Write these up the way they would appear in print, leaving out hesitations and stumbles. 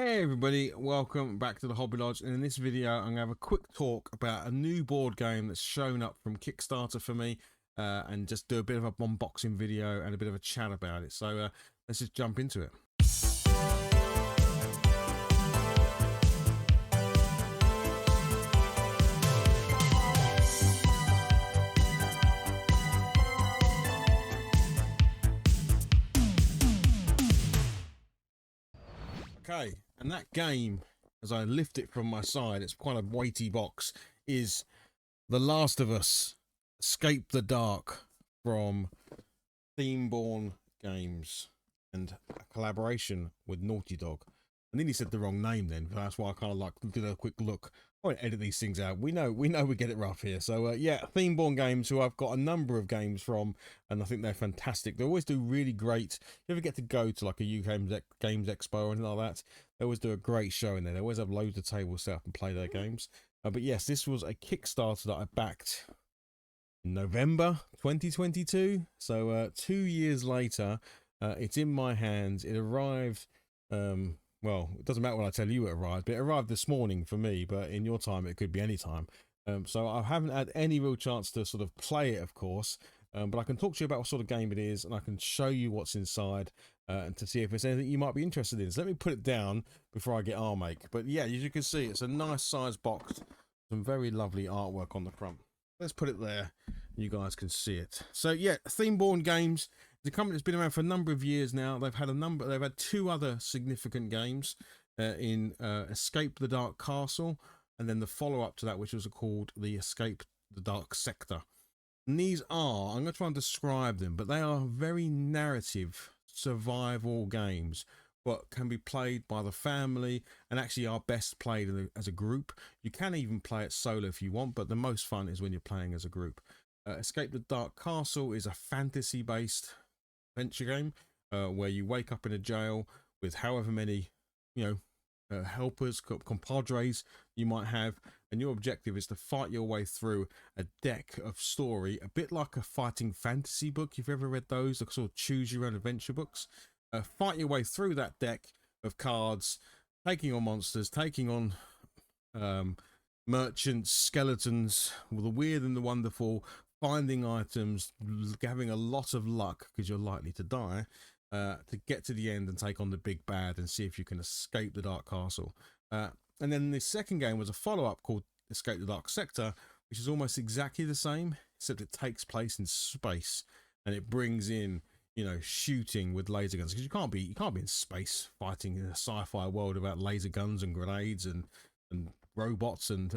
Hey everybody, welcome back to the Hobby Lodge, and in this video I'm going to have a quick talk about a new board game that's shown up from Kickstarter for me, and just do a bit of an unboxing video and a bit of a chat about it. So let's just jump into it. Okay, and that game, as I lift it from my side, it's quite a weighty box, is The Last of Us Escape the Dark from Themeborne Games, and a collaboration with NaughtyDog. I nearly said the wrong name then, but that's why I kind of like did a quick look. I won't edit these things out. We know we get it rough here. So yeah, Themeborne Games, who I've got a number of games from, and I think they're fantastic. They always do really great. If you ever get to go to like a UK Games Expo or anything like that, they always do a great show in there. They always have loads of tables set up and play their games. But yes, this was a Kickstarter that I backed in November 2022. So 2 years later, it's in my hands. It arrived. Well, it doesn't matter when I tell you it arrived, but it arrived this morning for me, but in your time it could be any time. So I haven't had any real chance to sort of play it, of course, but I can talk to you about what sort of game it is, and I can show you what's inside, and to see if there's anything you might be interested in. So let me put it down before I get arm ache. But yeah, as you can see, it's a nice size box, some very lovely artwork on the front. Let's put it there, you guys can see it. So yeah, Themeborne Games, the company that's been around for a number of years now. They've had two other significant games in Escape the Dark Castle, and then the follow-up to that, which was called the Escape the Dark Sector. And these are, I'm going to try and describe them, but they are very narrative survival games, but can be played by the family, and actually are best played as a group. You can even play it solo if you want, but the most fun is when you're playing as a group. Escape the Dark Castle is a fantasy-based adventure game where you wake up in a jail with however many, helpers, compadres you might have, and your objective is to fight your way through a deck of story, a bit like a fighting fantasy book. If you've ever read those, the sort of choose your own adventure books. Fight your way through that deck of cards, taking on monsters, taking on merchants, skeletons, the weird and the wonderful, finding items, having a lot of luck because you're likely to die, to get to the end and take on the big bad and see if you can escape the Dark Castle. And then the second game was a follow-up called Escape the Dark Sector, which is almost exactly the same, except it takes place in space, and it brings in, shooting with laser guns, because you can't be in space fighting in a sci-fi world about laser guns and grenades and robots and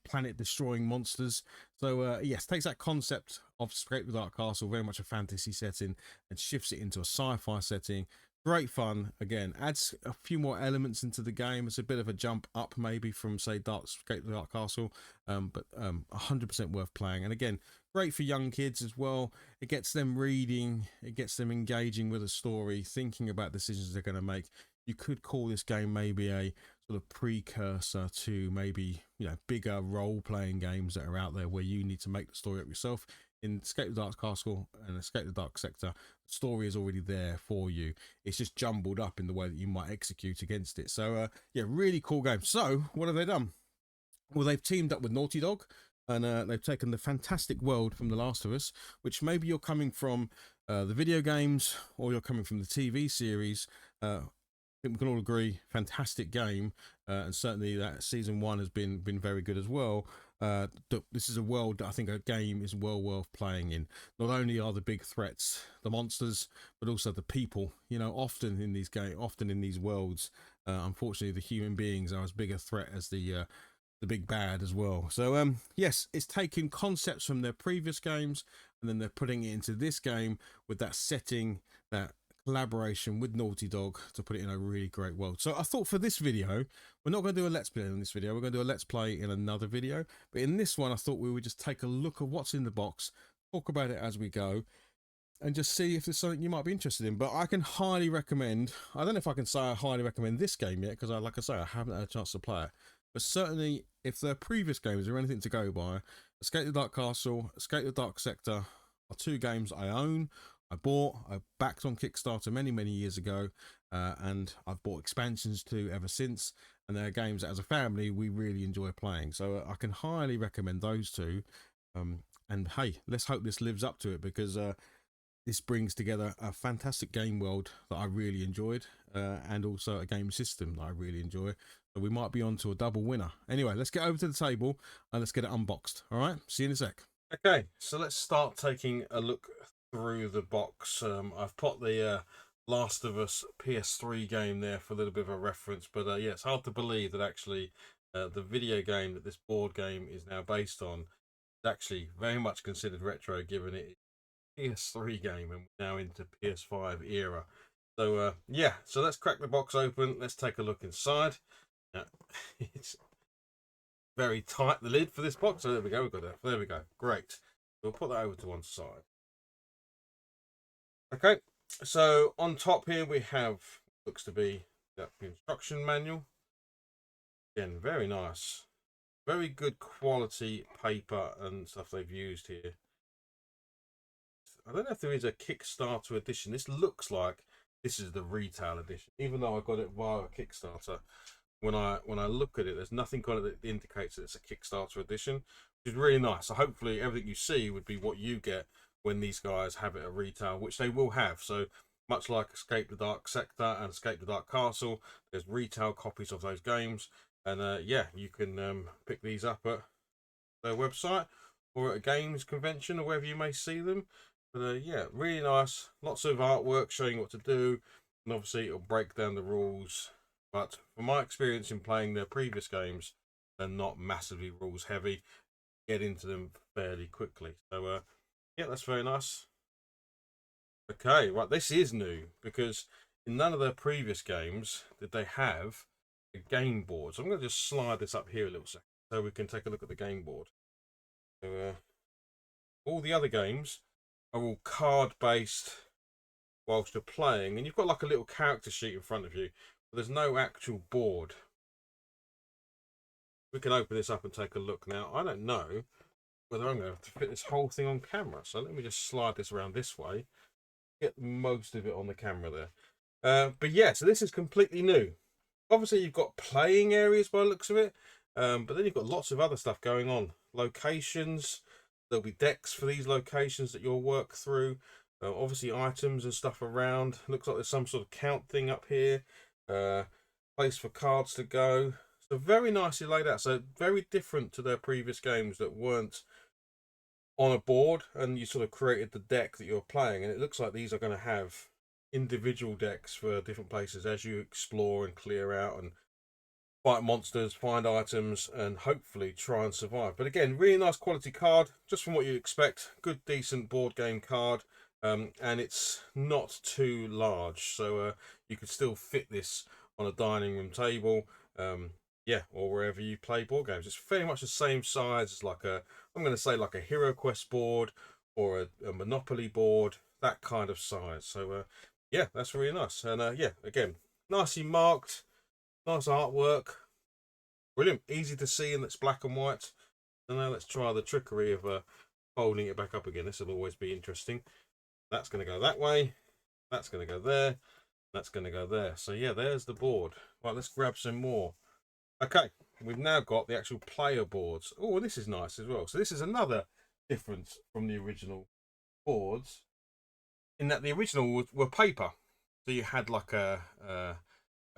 planet destroying monsters. So yes, takes that concept of Escape the Dark Castle, very much a fantasy setting, and shifts it into a sci-fi setting. Great fun. Again, adds a few more elements into the game. It's a bit of a jump up maybe from, say, Escape the Dark Castle, but 100% worth playing. And again, great for young kids as well. It gets them reading, it gets them engaging with a story, thinking about decisions they're going to make. You could call this game maybe a sort of precursor to maybe, bigger role-playing games that are out there where you need to make the story up yourself. In Escape the Dark Castle and Escape the Dark Sector, the story is already there for you. It's just jumbled up in the way that you might execute against it. So yeah, really cool game. So what have they done? Well, they've teamed up with NaughtyDog, and they've taken the fantastic world from The Last of Us, which maybe you're coming from the video games or you're coming from the TV series. I think we can all agree, fantastic game, and certainly that season 1 has been very good as well. This is a world that I think a game is well worth playing in. Not only are the big threats the monsters, but also the people. Often in these worlds, unfortunately, the human beings are as big a threat as the big bad as well. So yes, it's taking concepts from their previous games, and then they're putting it into this game with that setting, that collaboration with NaughtyDog, to put it in a really great world. So I thought for this video, we're not going to do a let's play in this video, we're going to do a let's play in another video, but in this one I thought we would just take a look at what's in the box, talk about it as we go, and just see if there's something you might be interested in. But I can highly recommend, I don't know if I can say I highly recommend this game yet, because like I say, I haven't had a chance to play it, but certainly if their previous games are anything to go by, Escape the Dark Castle, Escape the Dark Sector are two games I own, I backed on Kickstarter many years ago, and I've bought expansions to ever since. And they're games that, as a family, we really enjoy playing. So I can highly recommend those two. And hey, let's hope this lives up to it, because this brings together a fantastic game world that I really enjoyed, and also a game system that I really enjoy. So we might be on to a double winner. Anyway, let's get over to the table and let's get it unboxed. All right, see you in a sec. Okay, so let's start taking a look through the box. I've put the Last of Us PS3 game there for a little bit of a reference, but yeah, it's hard to believe that actually the video game that this board game is now based on is actually very much considered retro, given it PS3 game and we're now into PS5 era. So yeah, so let's crack the box open. Let's take a look inside. Now, it's very tight, the lid for this box. So there we go. We've got that. There we go. Great. We'll put that over to one side. Okay. So on top here we have, looks to be the instruction manual. Again, very nice. Very good quality paper and stuff they've used here. I don't know if there is a Kickstarter edition. This looks like this is the retail edition, even though I got it via Kickstarter. When I look at it, there's nothing on it that indicates that it's a Kickstarter edition, which is really nice. So hopefully everything you see would be what you get when these guys have it at retail, which they will have. So much like Escape the Dark Sector and Escape the Dark Castle, there's retail copies of those games, and yeah, you can pick these up at their website or at a games convention or wherever you may see them. But yeah, really nice. Lots of artwork showing what to do, and obviously it'll break down the rules. But from my experience in playing their previous games, they're not massively rules heavy. Get into them fairly quickly. So yeah, that's very nice. Okay, right, this is new, because in none of their previous games did they have a game board. So I'm going to just slide this up here a little second so we can take a look at the game board. So all the other games are all card based whilst you're playing, and you've got like a little character sheet in front of you, but there's no actual board. We can open this up and take a look now. I don't know whether I'm going to have to fit this whole thing on camera, so let me just slide this around this way, get most of it on the camera there. But yeah, so this is completely new. Obviously you've got playing areas by the looks of it, but then you've got lots of other stuff going on. Locations, there'll be decks for these locations that you'll work through. Obviously items and stuff around. Looks like there's some sort of count thing up here. Place for cards to go. So very nicely laid out. So very different to their previous games that weren't on a board and you sort of created the deck that you're playing. And it looks like these are going to have individual decks for different places as you explore and clear out and fight monsters, find items, and hopefully try and survive. But again, really nice quality card, just from what you expect. Good, decent board game card. And it's not too large, so you could still fit this on a dining room table, yeah, or wherever you play board games. It's very much the same size as like a, I'm going to say like a Hero Quest board or a Monopoly board, that kind of size. So yeah, that's really nice. And yeah, again, nicely marked, nice artwork, brilliant, easy to see, and it's black and white. And now let's try the trickery of folding it back up again. This will always be interesting. That's going to go that way, that's going to go there, that's going to go there. So yeah, there's the board. Right, let's grab some more. Okay, we've now got the actual player boards. Oh, this is nice as well. So this is another difference from the original boards, in that the original were paper. So you had like a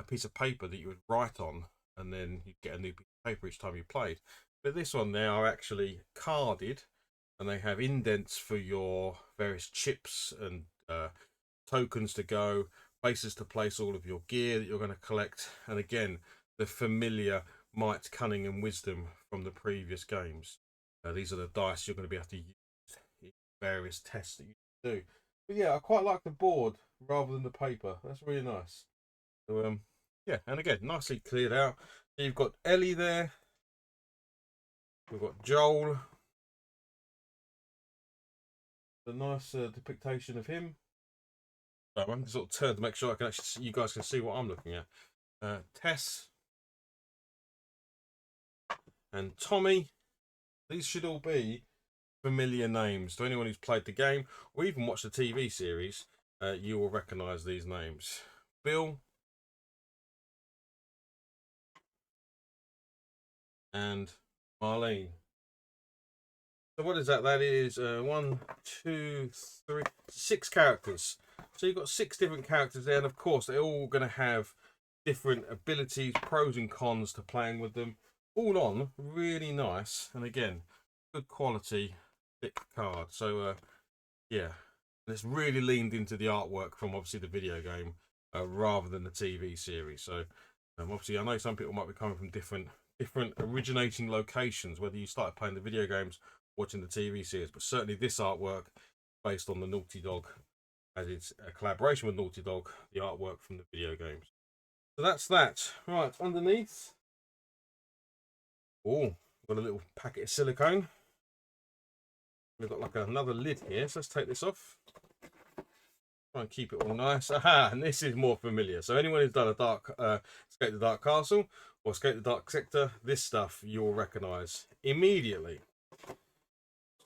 piece of paper that you would write on, and then you'd get a new piece of paper each time you played. But this one, they are actually carded, and they have indents for your various chips and tokens to go, places to place all of your gear that you're going to collect, and again, the familiar might, cunning, and wisdom from the previous games. These are the dice you're going to be able to use in various tests that you do. But yeah, I quite like the board rather than the paper. That's really nice. So yeah, and again, nicely cleared out. So you've got Ellie there. We've got Joel. A nice depiction of him. So I'm going to sort of turn to make sure I can actually see, you guys can see what I'm looking at. Tess and Tommy. These should all be familiar names to anyone who's played the game or even watched the TV series. You will recognise these names. Bill and Marlene. So what is that? That is 1, 2, 3, 6 characters. So you've got 6 different characters there, and of course they're all going to have different abilities, pros and cons to playing with them. All on really nice, and again, good quality, thick card. So yeah, and it's really leaned into the artwork from obviously the video game rather than the TV series. So obviously, I know some people might be coming from different originating locations, whether you started playing the video games, watching the TV series, but certainly this artwork based on the Naughty Dog, as it's a collaboration with Naughty Dog, the artwork from the video games. So that's that. Right, underneath, oh, got a little packet of silicone. We've got like another lid here, so let's take this off. Try and keep it all nice. Aha, and this is more familiar. So anyone who's done a Escape the Dark Castle or Escape the Dark Sector, this stuff you'll recognise immediately.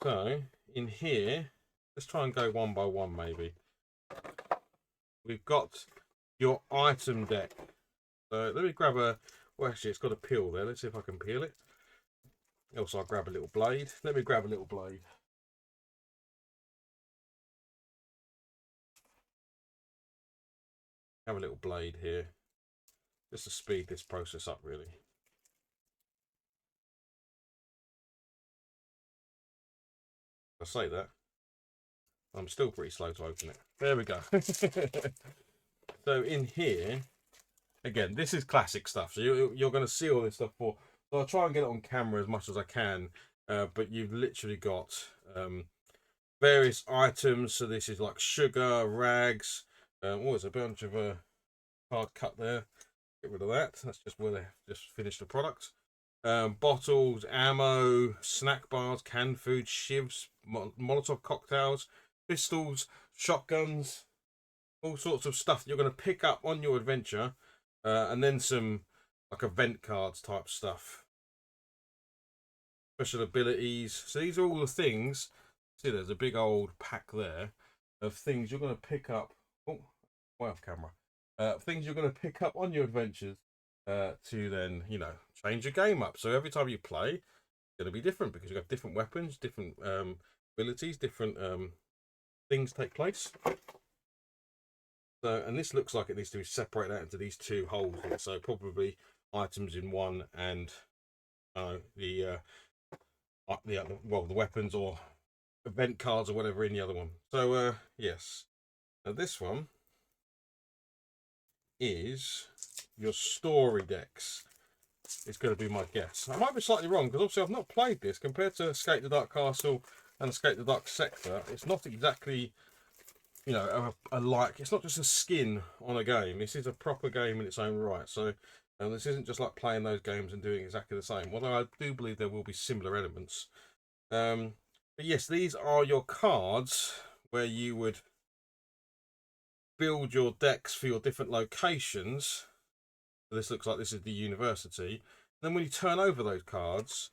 So in here, let's try and go one by one maybe. We've got your item deck. So let me grab a, well actually it's got a peel there. Let's see if I can peel it. Also I'll grab a little blade. Let me grab a little blade. Have a little blade here. Just to speed this process up really. I say that. I'm still pretty slow to open it. There we go. So in here, again, this is classic stuff. So you're going to see all this stuff for. So I'll try and get it on camera as much as I can. But you've literally got various items. So this is like sugar, rags. Oh, there's a bunch of hard cut there. Get rid of that. That's just where they just finished the product. Bottles, ammo, snack bars, canned food, shivs, Molotov cocktails, pistols, shotguns, all sorts of stuff that you're going to pick up on your adventure, and then some like event cards type stuff, special abilities. So these are all the things. See, there's a big old pack there of things you're going to pick up. Oh, way off camera. Things you're going to pick up on your adventures to then, you know, change your game up. So every time you play, it's going to be different because you have different weapons, different abilities, different things take place. So, and this looks like it needs to be separated out into these 2 holes here. So probably items in one and the weapons or event cards or whatever in the other one. So yes, now this one is your story decks. It's going to be my guess. I might be slightly wrong because obviously I've not played this compared to Escape the Dark Castle and Escape the Dark Sector. It's not exactly, you know, it's not just a skin on a game. This is a proper game in its own right. So this isn't just like playing those games and doing exactly the same. Although I do believe there will be similar elements. But yes, these are your cards where you would build your decks for your different locations. So this looks like this is the university. Then when you turn over those cards,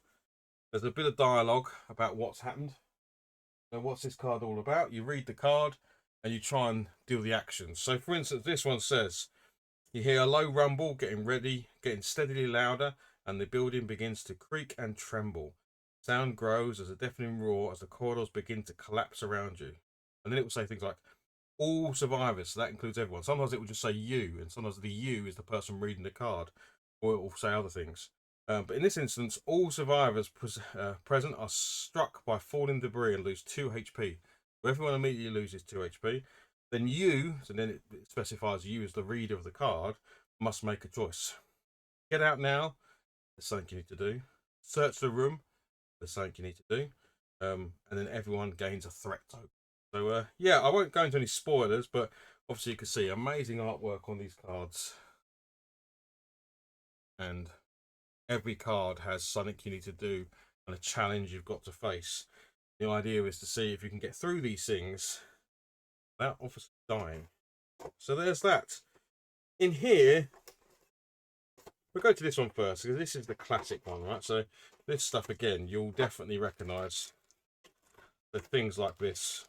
there's a bit of dialogue about what's happened. So what's this card all about? You read the card and you try and do the actions. So for instance, this one says, you hear a low rumble getting ready, getting steadily louder, and the building begins to creak and tremble. Sound grows as a deafening roar as the corridors begin to collapse around you. And then it will say things like, all survivors, so that includes everyone. Sometimes it will just say you, and sometimes the you is the person reading the card, or it will say other things. But in this instance, all survivors present are struck by falling debris and lose 2 HP. So everyone immediately loses 2 HP. Then you, so then it specifies you as the reader of the card, must make a choice. Get out now, there's something you need to do. Search the room, there's something you need to do. And then everyone gains a threat token. So yeah, I won't go into any spoilers, but obviously you can see amazing artwork on these cards. And every card has something you need to do and a challenge you've got to face. The idea is to see if you can get through these things without obviously dying. So there's that. In here, we'll go to this one first, because this is the classic one, right? So this stuff, again, you'll definitely recognise the things like this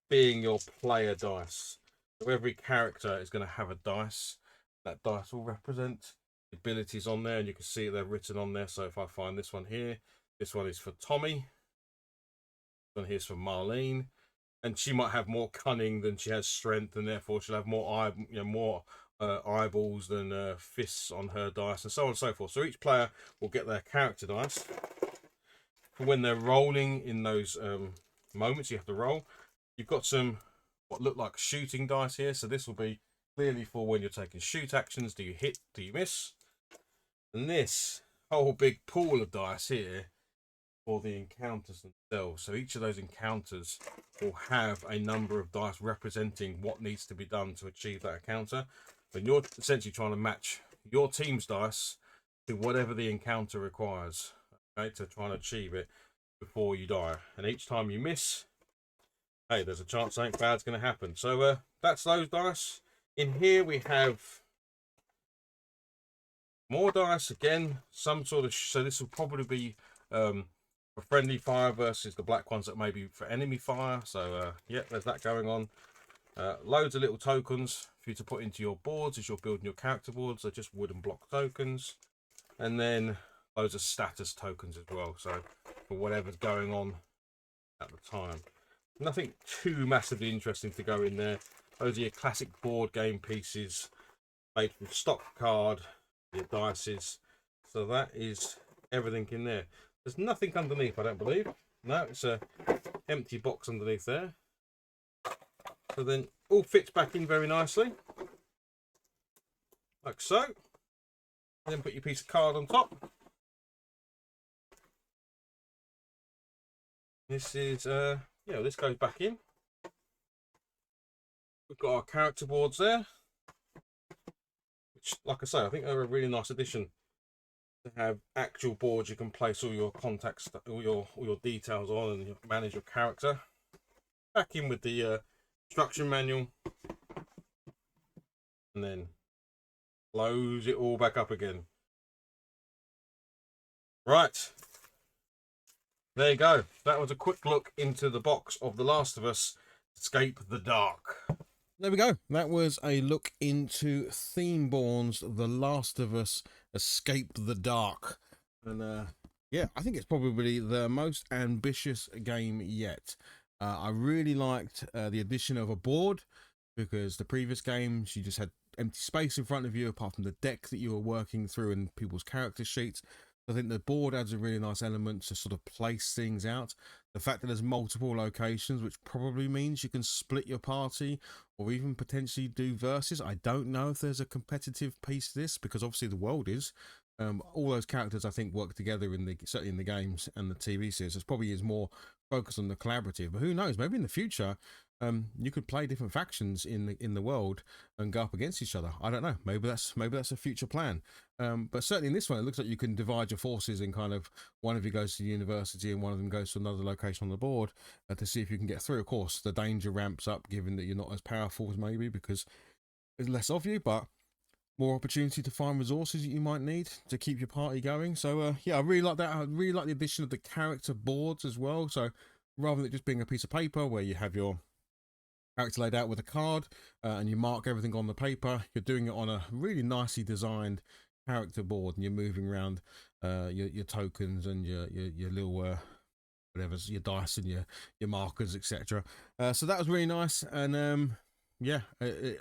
being your player dice. So every character is going to have a dice. That dice will represent abilities on there, and you can see they're written on there. So if I find this one here, this one is for Tommy, this one here's for Marlene, and she might have more cunning than she has strength, and therefore she'll have more eyeballs than fists on her dice, and so on and so forth. So each player will get their character dice for when they're rolling in those moments. You have to roll. You've got some what look like shooting dice here, so this will be clearly for when you're taking shoot actions. Do you hit? Do you miss? And this whole big pool of dice here for the encounters themselves. So each of those encounters will have a number of dice representing what needs to be done to achieve that encounter. And you're essentially trying to match your team's dice to whatever the encounter requires, okay, to try and achieve it before you die. And each time you miss, hey, there's a chance something bad's going to happen. So that's those dice. In here we have more dice again, some sort of, so this will probably be for friendly fire versus the black ones that may be for enemy fire. So yeah, there's that going on. Loads of little tokens for you to put into your boards as you're building your character boards. They're just wooden block tokens, and then loads of status tokens as well, so for whatever's going on at the time. Nothing too massively interesting to go in there. Those are your classic board game pieces made from stock card, your dices. So that is everything in there. There's nothing underneath, I don't believe. No, it's a empty box underneath there. So then all fits back in very nicely, like so. And then put your piece of card on top. This is yeah, this goes back in. We've got our character boards there, which, like I say, I think they're a really nice addition to have actual boards you can place all your contacts, all your details on, and you manage your character. Back in with the instruction manual, and then close it all back up again. Right, there you go. That was a quick look into the box of The Last of Us Escape the Dark. There we go. That was a look into Themeborne's The Last of Us Escape the Dark. And yeah, I think it's probably the most ambitious game yet. I really liked the addition of a board, because the previous games you just had empty space in front of you apart from the deck that you were working through and people's character sheets. I think the board adds a really nice element to sort of place things out. The fact that there's multiple locations, which probably means you can split your party or even potentially do versus. I don't know if there's a competitive piece to this, because obviously the world is. All those characters I think work together certainly in the games and the TV series. It probably is more focused on the collaborative, but who knows? Maybe in the future you could play different factions in the world and go up against each other. I don't know. Maybe that's a future plan. But certainly in this one, it looks like you can divide your forces in kind of, one of you goes to the university and one of them goes to another location on the board to see if you can get through. Of course, the danger ramps up given that you're not as powerful as maybe because there's less of you, but more opportunity to find resources that you might need to keep your party going. So yeah, I really like that. I really like the addition of the character boards as well. So rather than it just being a piece of paper where you have your character laid out with a card and you mark everything on the paper, you're doing it on a really nicely designed character board, and you're moving around your tokens and your little whatever's your dice and your markers, etc. So that was really nice. And yeah,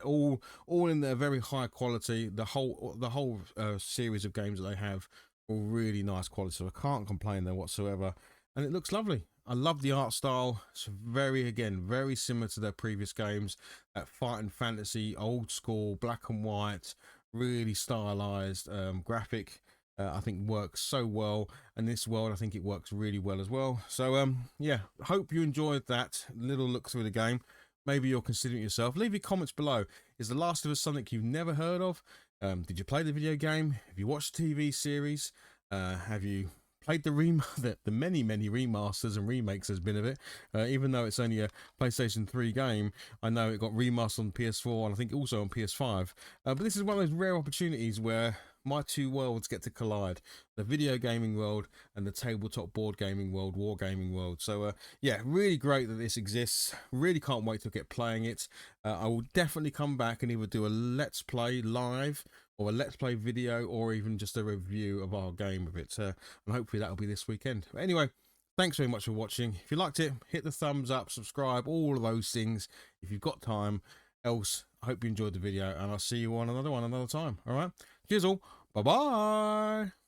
all in their very high quality. The whole series of games that they have are really nice quality, so I can't complain there whatsoever. And it looks lovely. I love the art style. It's very similar to their previous games. That fighting fantasy, old school, black and white, really stylized graphic. I think works so well, and this world I think it works really well as well. So yeah, hope you enjoyed that little look through the game. Maybe you're considering it yourself. Leave your comments below. Is The Last of Us something you've never heard of? Did you play the video game? Have you watched the TV series? Have you played the many remasters and remakes there's been of it? Even though it's only a PlayStation 3 game, I know it got remastered on PS4 and I think also on PS5. But this is one of those rare opportunities where my two worlds get to collide, the video gaming world and the tabletop board gaming world, war gaming world. So yeah, really great that this exists. Really can't wait to get playing it. I will definitely come back and either do a let's play live or a let's play video or even just a review of our game of it, and hopefully that'll be this weekend. But anyway, thanks very much for watching. If you liked it, hit the thumbs up, subscribe, all of those things if you've got time. Else, I hope you enjoyed the video, and I'll see you on another one another time. All right, cheers all, bye bye.